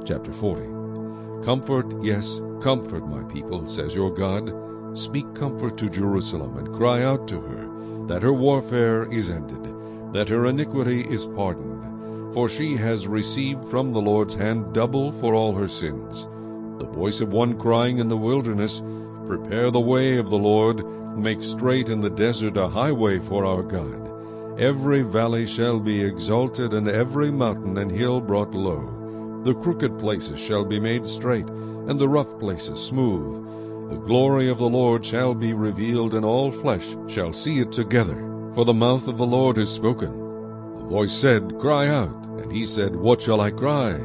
Chapter 40. Comfort, yes, comfort my people, says your God. Speak comfort to Jerusalem, and cry out to her, that her warfare is ended, that her iniquity is pardoned. For she has received from the Lord's hand double for all her sins. The voice of one crying in the wilderness, Prepare the way of the Lord, make straight in the desert a highway for our God. Every valley shall be exalted, and every mountain and hill brought low. The crooked places shall be made straight, and the rough places smooth. The glory of the Lord shall be revealed, and all flesh shall see it together. For the mouth of the Lord has spoken. The voice said, Cry out. And he said, What shall I cry?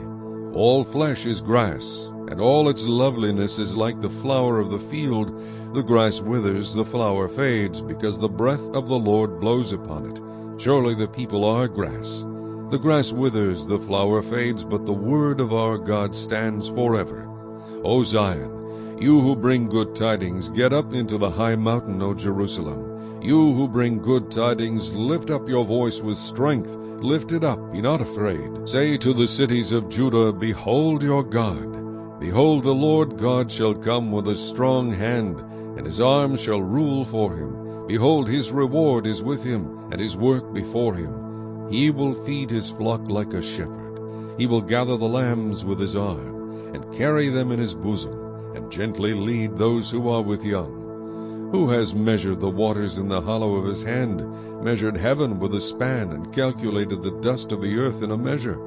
All flesh is grass, and all its loveliness is like the flower of the field. The grass withers, the flower fades, because the breath of the Lord blows upon it. Surely the people are grass. The grass withers, the flower fades, but the word of our God stands forever. O Zion, you who bring good tidings, get up into the high mountain, O Jerusalem. You who bring good tidings, lift up your voice with strength. Lift it up, be not afraid. Say to the cities of Judah, Behold your God. Behold, the Lord God shall come with a strong hand, and his arm shall rule for him. Behold, his reward is with him, and his work before him. He will feed his flock like a shepherd. He will gather the lambs with his arm, and carry them in his bosom, and gently lead those who are with young. Who has measured the waters in the hollow of his hand, measured heaven with a span, and calculated the dust of the earth in a measure?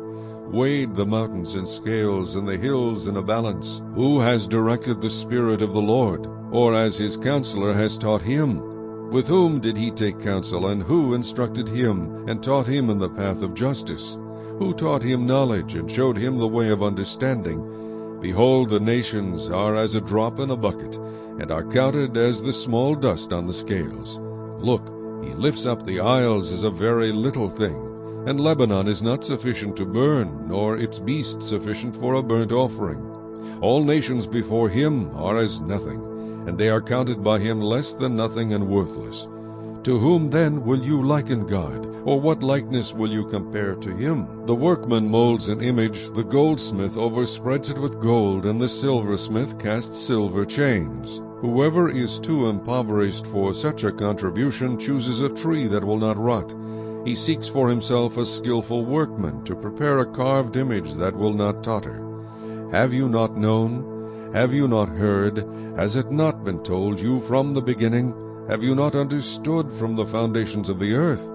Weighed the mountains in scales, and the hills in a balance? Who has directed the Spirit of the Lord, or as his counselor has taught him? With whom did he take counsel, and who instructed him, and taught him in the path of justice? Who taught him knowledge, and showed him the way of understanding? Behold, the nations are as a drop in a bucket, and are counted as the small dust on the scales. Look, he lifts up the isles as a very little thing, and Lebanon is not sufficient to burn, nor its beast sufficient for a burnt offering. All nations before him are as nothing, and they are counted by him less than nothing and worthless. To whom then will you liken God, or what likeness will you compare to him? The workman molds an image, the goldsmith overspreads it with gold, and the silversmith casts silver chains. Whoever is too impoverished for such a contribution chooses a tree that will not rot. He seeks for himself a skillful workman to prepare a carved image that will not totter. Have you not known? Have you not heard? Has it not been told you from the beginning? Have you not understood from the foundations of the earth?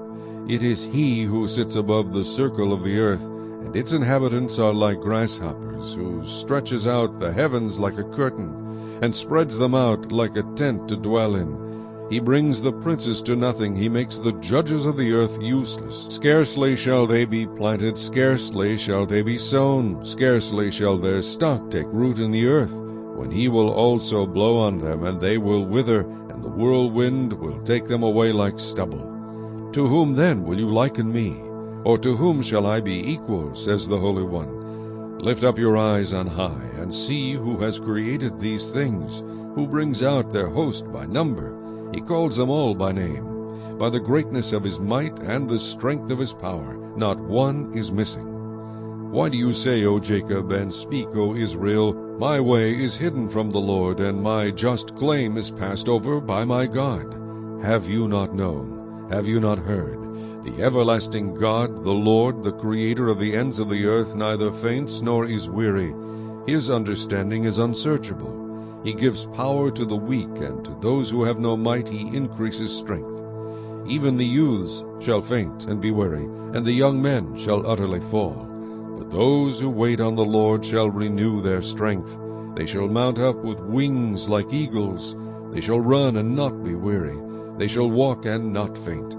It is he who sits above the circle of the earth, and its inhabitants are like grasshoppers, who stretches out the heavens like a curtain, and spreads them out like a tent to dwell in. He brings the princes to nothing, he makes the judges of the earth useless. Scarcely shall they be planted, scarcely shall they be sown, scarcely shall their stock take root in the earth, when he will also blow on them, and they will wither, and the whirlwind will take them away like stubble. To whom then will you liken me? Or to whom shall I be equal, says the Holy One? Lift up your eyes on high, and see who has created these things, who brings out their host by number. He calls them all by name. By the greatness of his might and the strength of his power, not one is missing. Why do you say, O Jacob, and speak, O Israel, My way is hidden from the Lord, and my just claim is passed over by my God? Have you not known? Have you not heard? The everlasting God, the Lord, the Creator of the ends of the earth, neither faints nor is weary. His understanding is unsearchable. He gives power to the weak, and to those who have no might he increases strength. Even the youths shall faint and be weary, and the young men shall utterly fall. But those who wait on the Lord shall renew their strength. They shall mount up with wings like eagles. They shall run and not be weary. They shall walk and not faint.